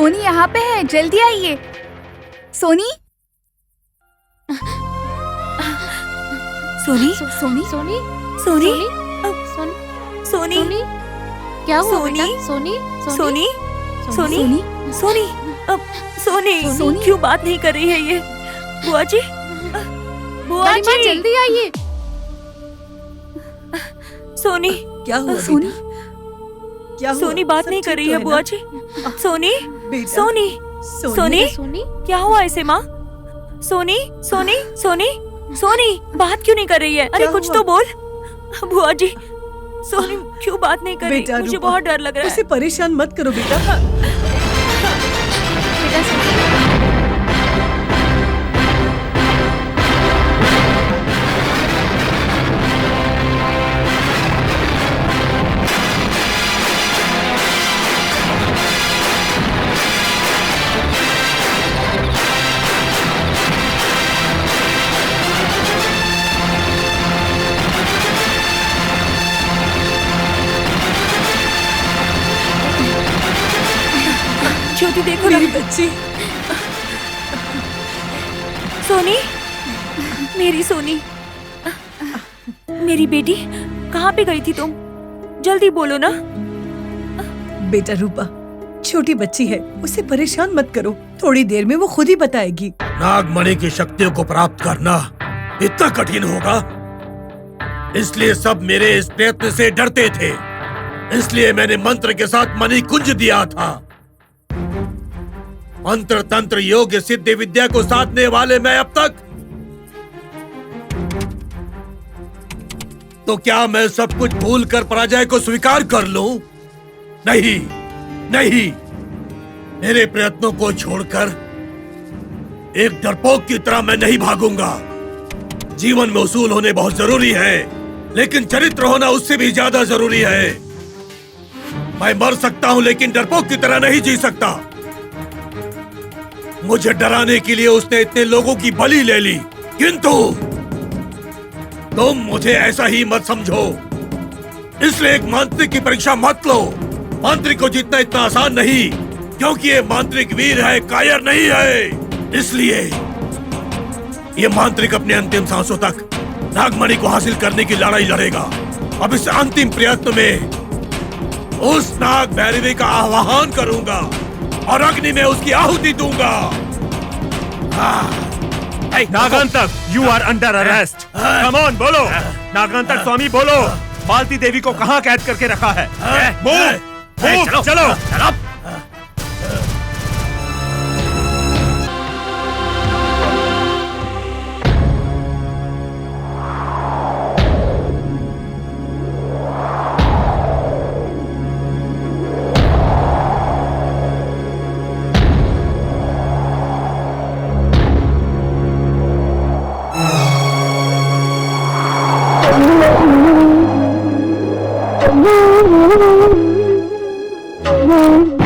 सोनी यहाँ पे है, जल्दी आइए। सोनी सोनी सोनी सोनी सोनी सोनी सोनी क्या हुआ सोनी? बेटा? सोनी सोनी सोनी सोनी सोनी अब सोनी सोनी? क्यों बात नहीं कर रही है ये? बुआ जी, बुआ बड़ी माँ जी, जल्दी आइए। सोनी क्या हुआ सोनी बेटा? क्या हुआ? सोनी बात सब नहीं ठीक कर रही तो है ना? बुआ जी। सोनी बेटा, सोनी सोनी सोनी क्या हुआ इसे माँ? सोनी सोनी सोनी सोनी बात क्यों नहीं कर रही है? अरे क्या कुछ हुआ? तो बोल बुआ जी। सोनी क्यों बात नहीं कर रही? बेटा मुझे रूपा, बहुत डर लग रहा उसे है। परेशान मत करो बेटा। बेटा सोनी ज्योति देखो ना। मेरी बच्ची, सोनी मेरी सोनी, मेरी बेटी कहाँ पे गई थी तुम? जल्दी बोलो ना। बेटा रूपा छोटी बच्ची है, उसे परेशान मत करो, थोड़ी देर में वो खुद ही बताएगी। नागमणि की शक्तियों को प्राप्त करना इतना कठिन होगा, इसलिए सब मेरे इस प्रयत्न से डरते थे। इसलिए मैंने मंत्र के साथ मणि कुंज दिया था। मंत्र तंत्र योग सिद्धि विद्या को साधने वाले मैं अब तक, तो क्या मैं सब कुछ भूल कर पराजय को स्वीकार कर लूं? नहीं नहीं, मेरे प्रयत्नों को छोड़कर एक डरपोक की तरह मैं नहीं भागूंगा। जीवन में उसूल होने बहुत जरूरी है, लेकिन चरित्र होना उससे भी ज्यादा जरूरी है। मैं मर सकता हूं लेकिन डरपोक की तरह नहीं जी सकता। मुझे डराने के लिए उसने इतने लोगों की बलि ले ली, किंतु तुम मुझे ऐसा ही मत समझो। इसलिए एक मांत्रिक की परीक्षा मत लो। मांत्रिक को जीतना इतना आसान नहीं, क्योंकि ये मांत्रिक वीर है, कायर नहीं है। इसलिए ये मांत्रिक अपने अंतिम सांसों तक नागमणि को हासिल करने की लड़ाई लड़ेगा। अब इस अंतिम प्रयत्न में उस नाग भैरवी का आह्वान करूंगा और अग्नि में उसकी आहुति दूंगा। Nagantak, you are under arrest. Come on, बोलो नागांतक स्वामी, बोलो मालती देवी को कहाँ कैद करके रखा है? मूव, चलो। Oh,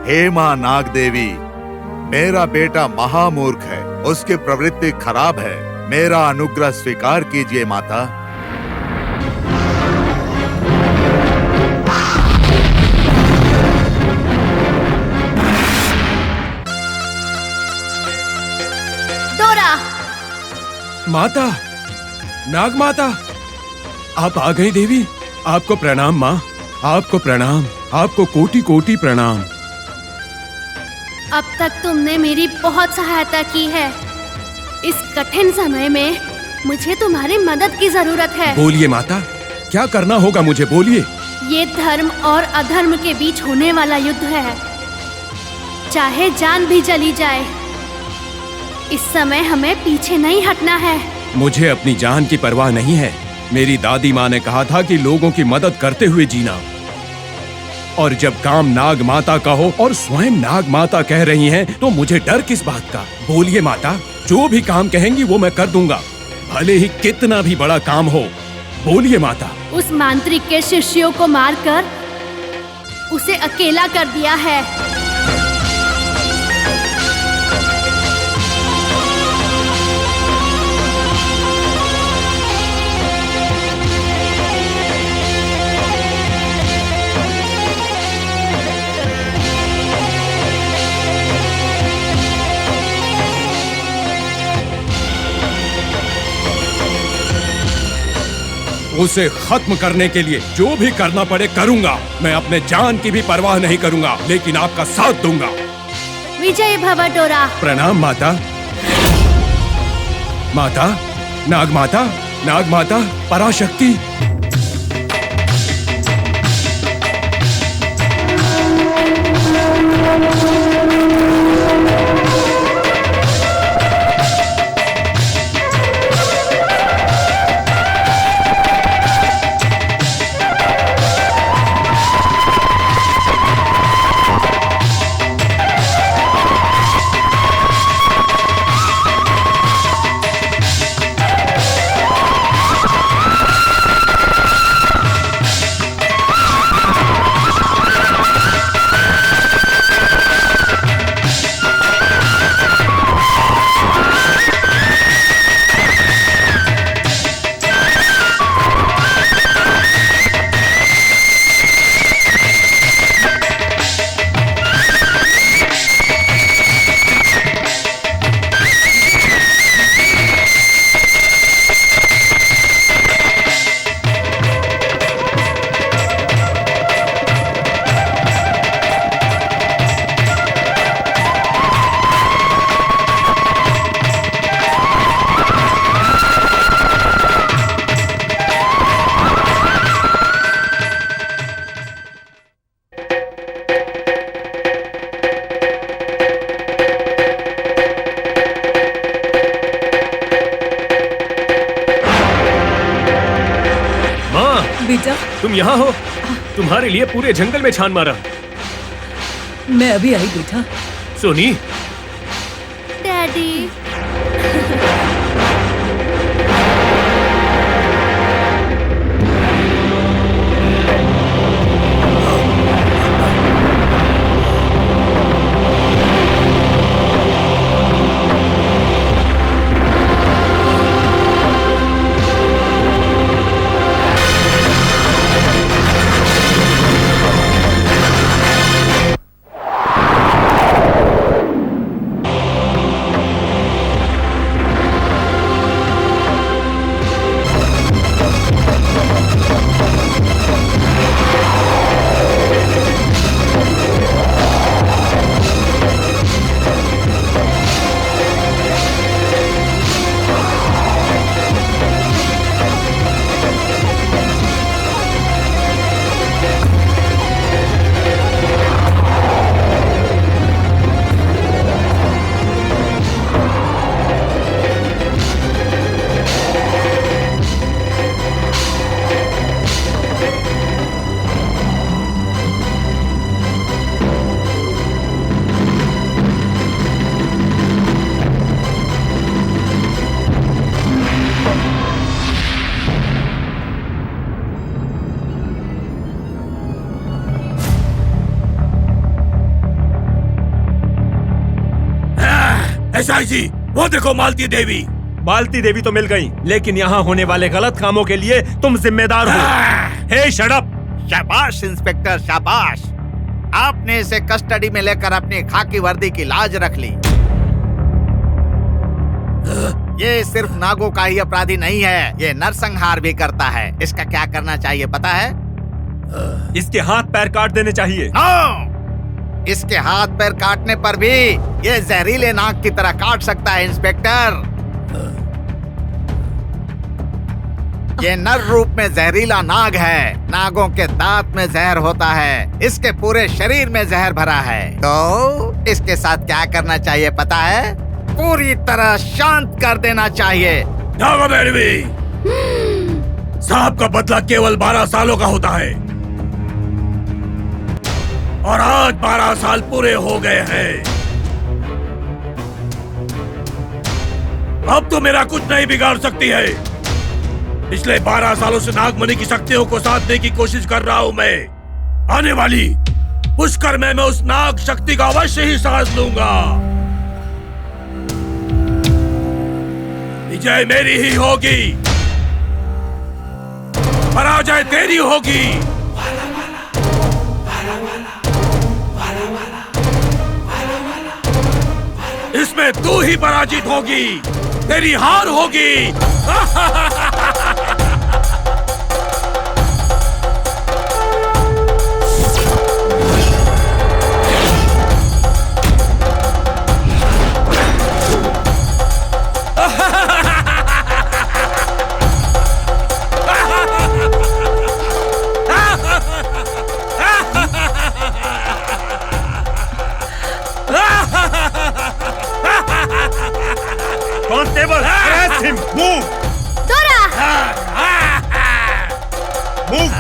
हे माँ नाग देवी, मेरा बेटा महामूर्ख है, उसकी प्रवृत्ति खराब है, मेरा अनुग्रह स्वीकार कीजिए माता। डोरा, माता, नाग माता, आप आ गई देवी। आपको प्रणाम माँ, आपको प्रणाम, आपको कोटि कोटि प्रणाम। अब तक तुमने मेरी बहुत सहायता की है। इस कठिन समय में मुझे तुम्हारी मदद की जरूरत है। बोलिए माता, क्या करना होगा मुझे बोलिए। ये धर्म और अधर्म के बीच होने वाला युद्ध है, चाहे जान भी चली जाए। इस समय हमें पीछे नहीं हटना है। मुझे अपनी जान की परवाह नहीं है। मेरी दादी माँ ने कहा था कि लोगों की मदद करते हुए जीना। और जब काम नाग माता का हो और स्वयं नाग माता कह रही हैं, तो मुझे डर किस बात का। बोलिए माता, जो भी काम कहेंगी वो मैं कर दूंगा, भले ही कितना भी बड़ा काम हो। बोलिए माता। उस मांत्रिक के शिष्यों को मारकर उसे अकेला कर दिया है। उसे खत्म करने के लिए जो भी करना पड़े करूंगा। मैं अपने जान की भी परवाह नहीं करूंगा, लेकिन आपका साथ दूंगा। विजय भव डोरा। प्रणाम माता। माता, नाग माता, नाग माता, पराशक्ति। बेटा, तुम यहाँ हो? तुम्हारे लिए पूरे जंगल में छान मारा। मैं अभी आई बेटा। सोनी, डैडी। एसआईजी, वो देखो मालती देवी। मालती देवी तो मिल गई, लेकिन यहाँ होने वाले गलत कामों के लिए तुम जिम्मेदार हो। हे शडप। शाबाश इंस्पेक्टर, शाबाश। आपने इसे कस्टडी में लेकर अपनी खाकी वर्दी की लाज रख ली। ये सिर्फ नागों का ही अपराधी नहीं है, ये नरसंहार भी करता है। इसका क्या करना चाहिए पता है? इसके हाथ पैर काट देने चाहिए। नो! इसके हाथ पैर काटने पर भी ये जहरीले नाग की तरह काट सकता है इंस्पेक्टर। ये नर रूप में जहरीला नाग है। नागों के दांत में जहर होता है, इसके पूरे शरीर में जहर भरा है। तो इसके साथ क्या करना चाहिए पता है? पूरी तरह शांत कर देना चाहिए। नागा मैडवी, साहब का बदला केवल 12 सालों का होता है और आज 12 साल पूरे हो गए हैं। अब तो मेरा कुछ नहीं बिगाड़ सकती है। पिछले 12 सालों से नागमणि की शक्तियों को साधने की कोशिश कर रहा हूं मैं। आने वाली पुष्कर में मैं उस नाग शक्ति का अवश्य ही साथ लूंगा। विजय मेरी ही होगी, पराजय तेरी होगी। इसमें तू ही पराजित होगी, तेरी हार होगी। Constable, arrest him! Move! दोरा! Move!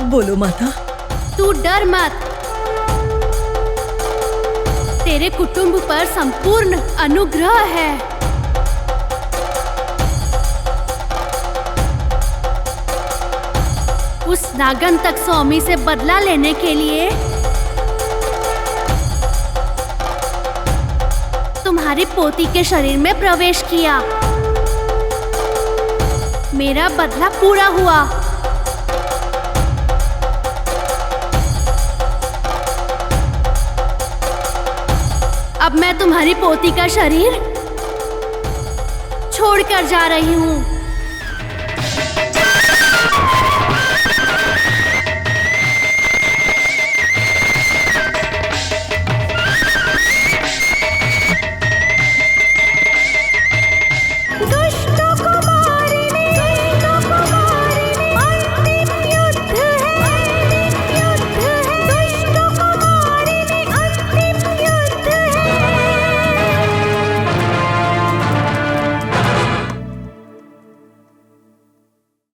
बोलो माता। तू डर मत। तेरे कुटुंब पर संपूर्ण अनुग्रह है। उस नागंतक स्वामी से बदला लेने के लिए तुम्हारी पोती के शरीर में प्रवेश किया। मेरा बदला पूरा हुआ। अब मैं तुम्हारी पोती का शरीर छोड़कर जा रही हूँ।